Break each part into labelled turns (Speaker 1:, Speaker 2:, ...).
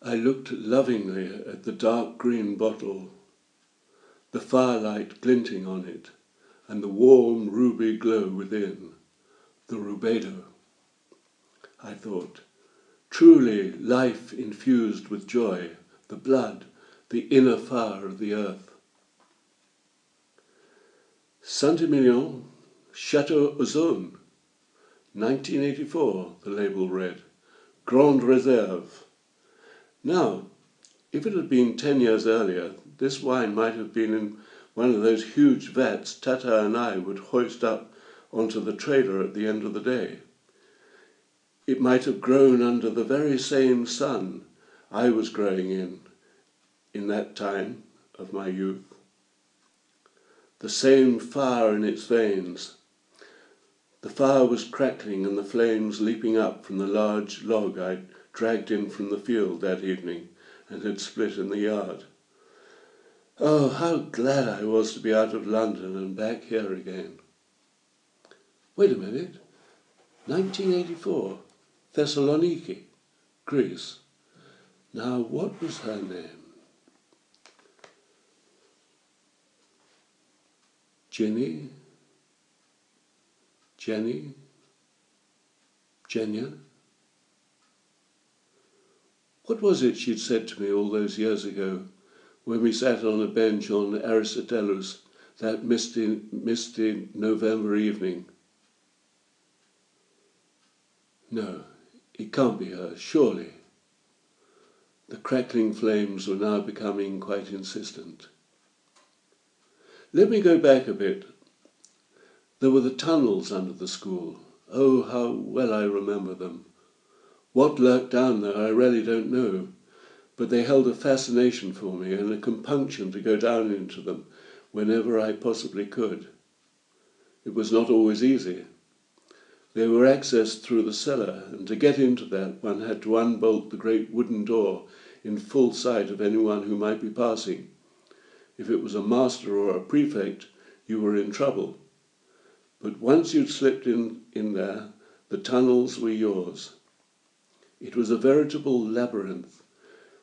Speaker 1: I looked lovingly at the dark green bottle, the firelight glinting on it, and the warm ruby glow within, the rubedo. I thought, truly life infused with joy, the blood, the inner fire of the earth. Saint-Emilion, Chateau Ozone, 1984, the label read. Grande Reserve. Now, if it had been 10 years earlier, this wine might have been in one of those huge vats Tata and I would hoist up onto the trailer at the end of the day. It might have grown under the very same sun I was growing in that time of my youth. The same fire in its veins. The fire was crackling and the flames leaping up from the large log I'd dragged in from the field that evening and had split in the yard. Oh, how glad I was to be out of London and back here again. Wait a minute. 1984, Thessaloniki, Greece. Now, what was her name? Jenny? Jenya? What was it she'd said to me all those years ago when we sat on a bench on Aristoteles that misty November evening? No, it can't be her, surely. The crackling flames were now becoming quite insistent. Let me go back a bit. There were the tunnels under the school. Oh, how well I remember them. What lurked down there I really don't know, but they held a fascination for me and a compunction to go down into them whenever I possibly could. It was not always easy. They were accessed through the cellar, and to get into that one had to unbolt the great wooden door in full sight of anyone who might be passing. If it was a master or a prefect, you were in trouble. But once you'd slipped in there, the tunnels were yours. It was a veritable labyrinth.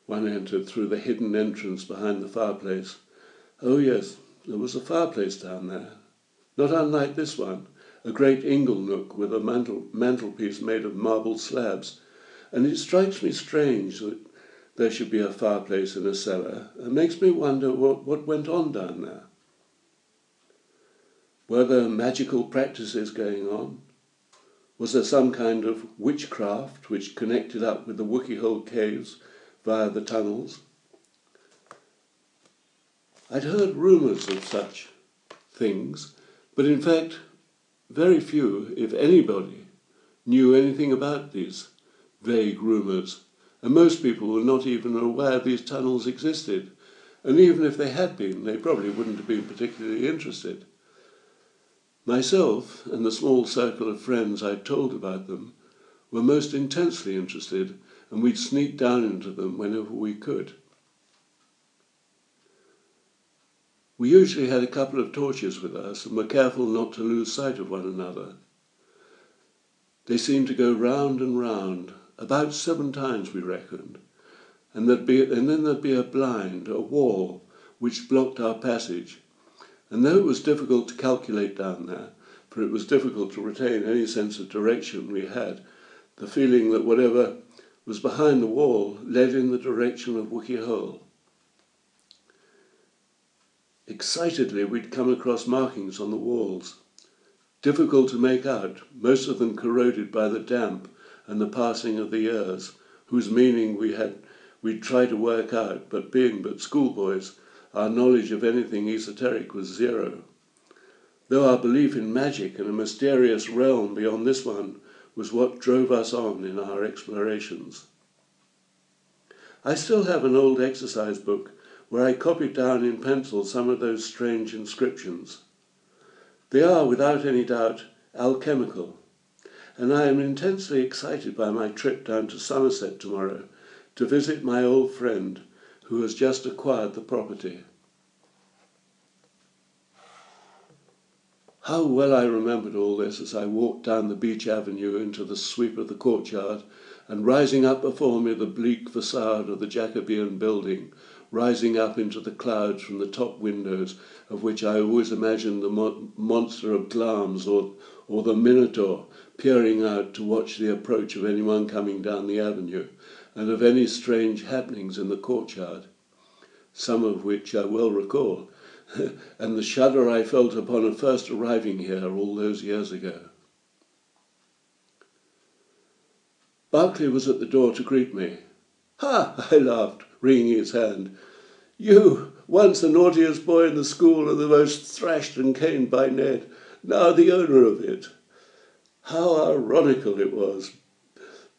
Speaker 1: One entered through the hidden entrance behind the fireplace. Oh yes, there was a fireplace down there. Not unlike this one, a great ingle nook with a mantelpiece made of marble slabs. And it strikes me strange that there should be a fireplace in a cellar, and makes me wonder what went on down there. Were there magical practices going on? Was there some kind of witchcraft which connected up with the Wookey Hole caves via the tunnels? I'd heard rumours of such things, but in fact, very few, if anybody, knew anything about these vague rumours, and most people were not even aware these tunnels existed, and even if they had been, they probably wouldn't have been particularly interested. Myself and the small circle of friends I'd told about them were most intensely interested, and we'd sneak down into them whenever we could. We usually had a couple of torches with us and were careful not to lose sight of one another. They seemed to go round and round, about 7 times we reckoned, and then there'd be a blind, a wall, which blocked our passage. And though it was difficult to calculate down there, for it was difficult to retain any sense of direction, we had the feeling that whatever was behind the wall led in the direction of Wookey Hole. Excitedly, we'd come across markings on the walls, difficult to make out, most of them corroded by the damp and the passing of the years, whose meaning we'd try to work out, but being but schoolboys, our knowledge of anything esoteric was zero. Though our belief in magic and a mysterious realm beyond this one was what drove us on in our explorations. I still have an old exercise book where I copied down in pencil some of those strange inscriptions. They are, without any doubt, alchemical, and I am intensely excited by my trip down to Somerset tomorrow to visit my old friend who has just acquired the property. How well I remembered all this as I walked down the beech avenue into the sweep of the courtyard and rising up before me the bleak facade of the Jacobean building, rising up into the clouds from the top windows, of which I always imagined the monster of Glamis or the Minotaur peering out to watch the approach of anyone coming down the avenue, and of any strange happenings in the courtyard, some of which I well recall, and the shudder I felt upon first arriving here all those years ago. Berkeley was at the door to greet me. "Ha!" I laughed, wringing his hand. "You, once the naughtiest boy in the school and the most thrashed and caned by Ned, now the owner of it." How ironical it was.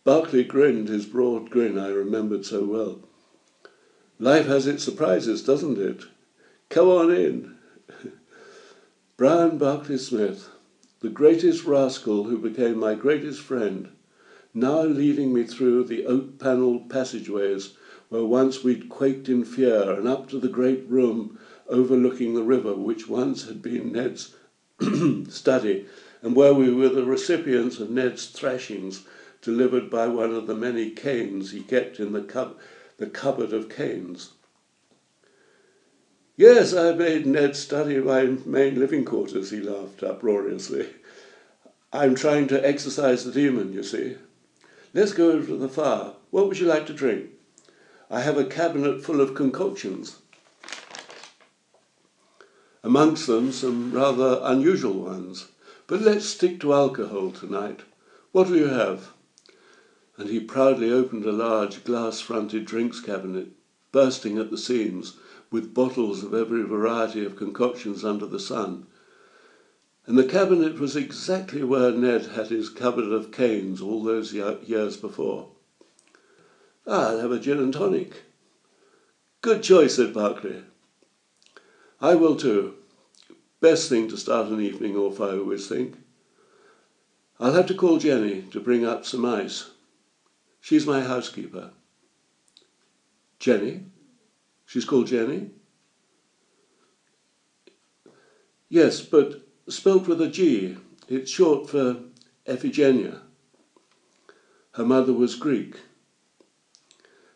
Speaker 1: Berkeley grinned, his broad grin I remembered so well. "Life has its surprises, doesn't it? Come on in." Brian Berkeley Smith, the greatest rascal who became my greatest friend, now leading me through the oak-panelled passageways where once we'd quaked in fear, and up to the great room overlooking the river, which once had been Ned's study, and where we were the recipients of Ned's thrashings delivered by one of the many canes he kept in the cupboard of canes. "Yes, I made Ned study my main living quarters," he laughed uproariously. "I'm trying to exorcise the demon, you see. Let's go over to the fire. What would you like to drink? I have a cabinet full of concoctions. Amongst them some rather unusual ones. But let's stick to alcohol tonight. What'll you have?" And he proudly opened a large glass-fronted drinks cabinet, bursting at the seams, with bottles of every variety of concoctions under the sun. And the cabinet was exactly where Ned had his cupboard of canes all those years before. "I'll have a gin and tonic." "Good choice," said Berkeley. "I will too. Best thing to start an evening off, I always think. I'll have to call Jenny to bring up some ice. She's my housekeeper." "Jenny? She's called Jenny?" "Yes, but spelt with a G. It's short for Iphigenia. Her mother was Greek."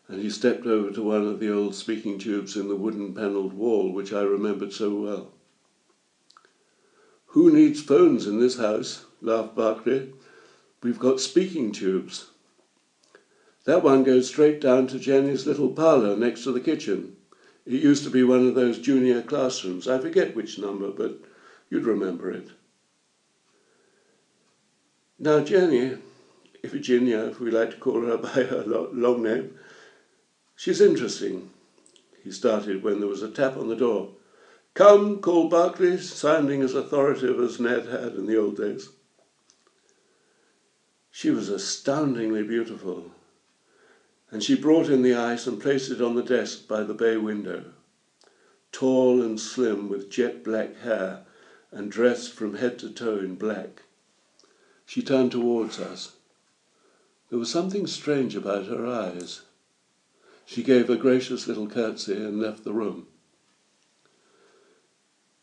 Speaker 1: And he stepped over to one of the old speaking tubes in the wooden-panelled wall, which I remembered so well. "Who needs phones in this house?" laughed Berkeley. "We've got speaking tubes. That one goes straight down to Jenny's little parlour next to the kitchen. It used to be one of those junior classrooms. I forget which number, but you'd remember it. Now Jenny, Iphigenia, if we like to call her by her long name, she's interesting." He started when there was a tap on the door. "Come," called Berkeley, sounding as authoritative as Ned had in the old days. She was astoundingly beautiful, and she brought in the ice and placed it on the desk by the bay window. Tall and slim, with jet black hair, and dressed from head to toe in black. She turned towards us. There was something strange about her eyes. She gave a gracious little curtsy and left the room.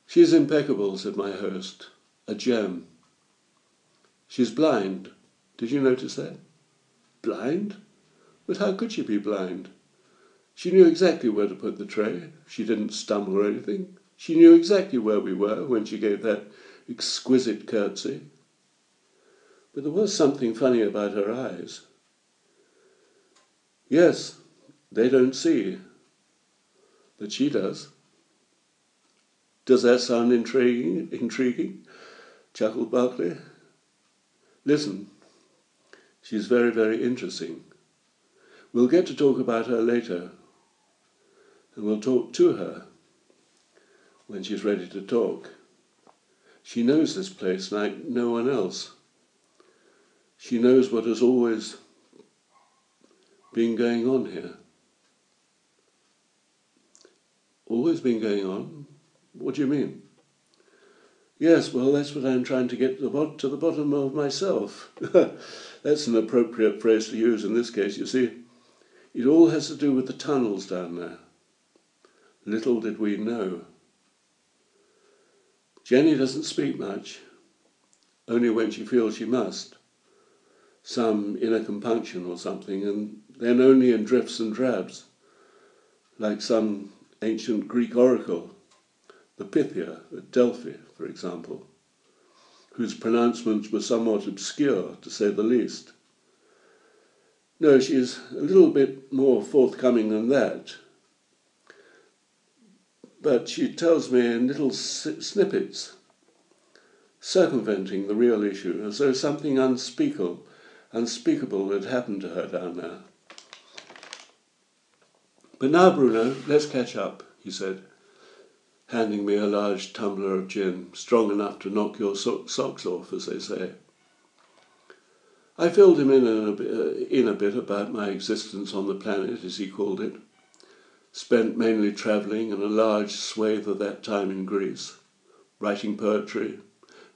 Speaker 1: "She's impeccable," said my host. "A gem. She's blind. Did you notice that?" "Blind? But how could she be blind? She knew exactly where to put the tray. She didn't stumble or anything. She knew exactly where we were when she gave that exquisite curtsy. But there was something funny about her eyes." "Yes, they don't see. But she does." "Does that sound intriguing?" chuckled Berkeley. "Listen, she's very, very interesting. We'll get to talk about her later, and we'll talk to her when she's ready to talk. She knows this place like no one else. She knows what has always been going on here." "Always been going on? What do you mean?" "Yes, well, that's what I'm trying to get to the bottom of myself." That's an appropriate phrase to use in this case, you see. It all has to do with the tunnels down there. Little did we know. Jenny doesn't speak much, only when she feels she must. some inner compunction or something, and then only in drifts and drabs, like some ancient Greek oracle, the Pythia at Delphi, for example, whose pronouncements were somewhat obscure, to say the least. No, she's a little bit more forthcoming than that, but she tells me in little snippets, circumventing the real issue, as though something unspeakable had happened to her down there. But now, Bruno, let's catch up, he said, handing me a large tumbler of gin, strong enough to knock your socks off, as they say. I filled him in a bit about my existence on the planet, as he called it. Spent mainly travelling and a large swathe of that time in Greece, writing poetry,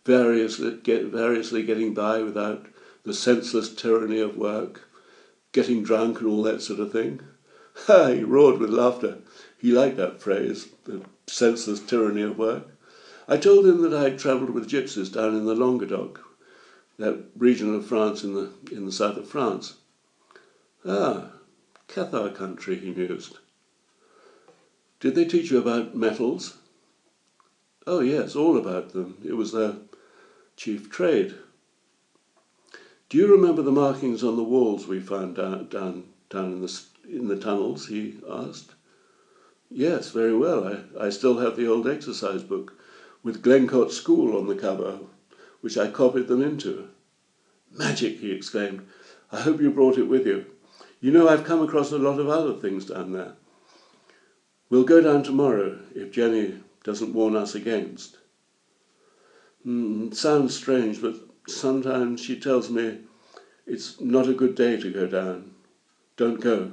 Speaker 1: variously getting by without the senseless tyranny of work, getting drunk and all that sort of thing. Ha! He roared with laughter. He liked that phrase, the senseless tyranny of work. I told him that I had travelled with gypsies down in the Languedoc, that region of France in the south of France. Ah, Cathar country, he mused. Did they teach you about metals? Oh yes, all about them. It was their chief trade. Do you remember the markings on the walls we found down in the tunnels? He asked. Yes, very well. I still have the old exercise book with Glencot School on the cover, which I copied them into. Magic, he exclaimed. I hope you brought it with you. You know, I've come across a lot of other things down there. We'll go down tomorrow, if Jenny doesn't warn us against. It sounds strange, but sometimes she tells me it's not a good day to go down. Don't go.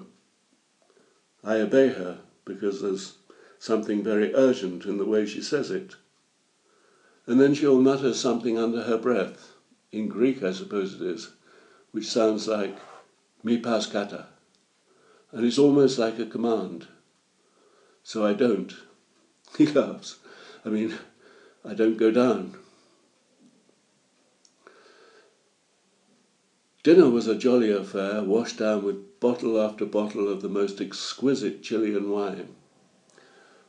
Speaker 1: I obey her because there's something very urgent in the way she says it. And then she'll mutter something under her breath, in Greek I suppose it is, which sounds like mi pas kata, and it's almost like a command. So I don't. He laughs. I don't go down. Dinner was a jolly affair, washed down with bottle after bottle of the most exquisite Chilean wine.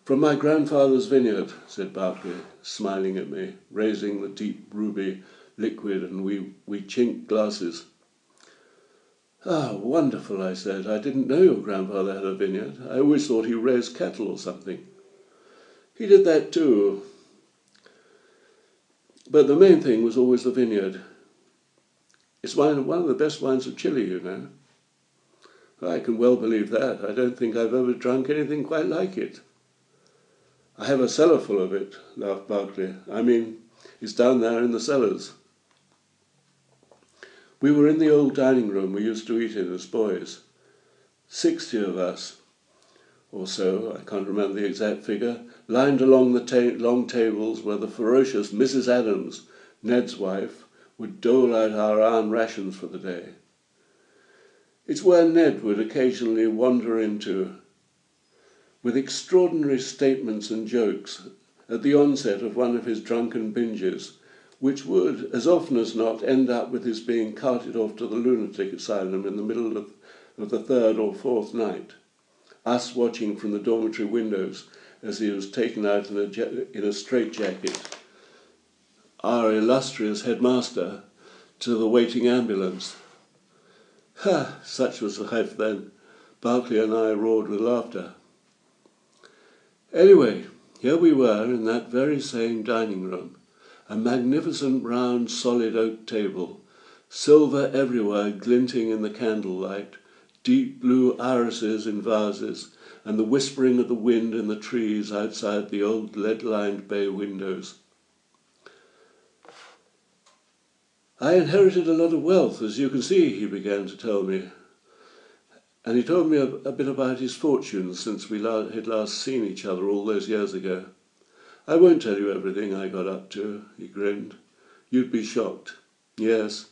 Speaker 1: From my grandfather's vineyard, said Barclay, smiling at me, raising the deep ruby liquid, and we chinked glasses. Ah, wonderful, I said. I didn't know your grandfather had a vineyard. I always thought he raised cattle or something. He did that too. But the main thing was always the vineyard. It's one of the best wines of Chile, you know. I can well believe that. I don't think I've ever drunk anything quite like it. I have a cellar full of it, laughed Barclay. It's down there in the cellars. We were in the old dining room we used to eat in as boys. 60 of us, or so, I can't remember the exact figure, lined along the long tables where the ferocious Mrs. Adams, Ned's wife, would dole out our iron rations for the day. It's where Ned would occasionally wander into, with extraordinary statements and jokes at the onset of one of his drunken binges, which would, as often as not, end up with his being carted off to the lunatic asylum in the middle of the third or fourth night, us watching from the dormitory windows as he was taken out in a straitjacket, our illustrious headmaster, to the waiting ambulance. Ha! Such was life then. Barclay and I roared with laughter. Anyway, here we were in that very same dining room, a magnificent round solid oak table, silver everywhere glinting in the candlelight, deep blue irises in vases, and the whispering of the wind in the trees outside the old lead-lined bay windows. I inherited a lot of wealth, as you can see, he began to tell me. And he told me a bit about his fortunes since we had last seen each other all those years ago. I won't tell you everything I got up to, he grinned. You'd be shocked. Yes,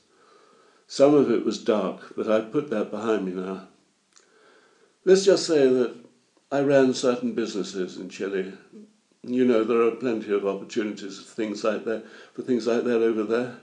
Speaker 1: some of it was dark, but I put that behind me now. Let's just say that I ran certain businesses in Chile. You know, there are plenty of opportunities for things like that over there.